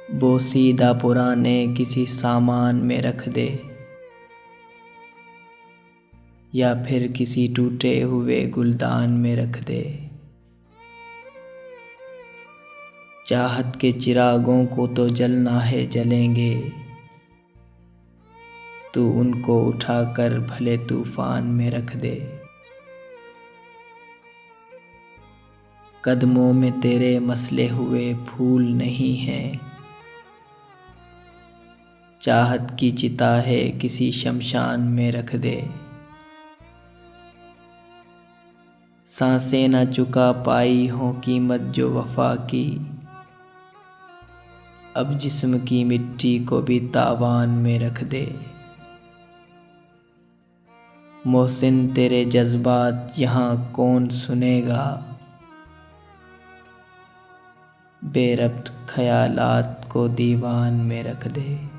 बोसीदा पुराने किसी सामान में रख दे, या फिर किसी टूटे हुए गुलदान में रख दे। चाहत के चिरागों को तो जलना है, जलेंगे, तू उनको उठाकर भले तूफान में रख दे। कदमों में तेरे मसले हुए फूल नहीं हैं, चाहत की चिता है किसी शमशान में रख दे। सांसें न चुका पाई हों कीमत जो वफा की, अब जिस्म की मिट्टी को भी तावान में रख दे। मोहसिन तेरे जज्बात यहाँ कौन सुनेगा, बेरब्त ख्यालात को दीवान में रख दे।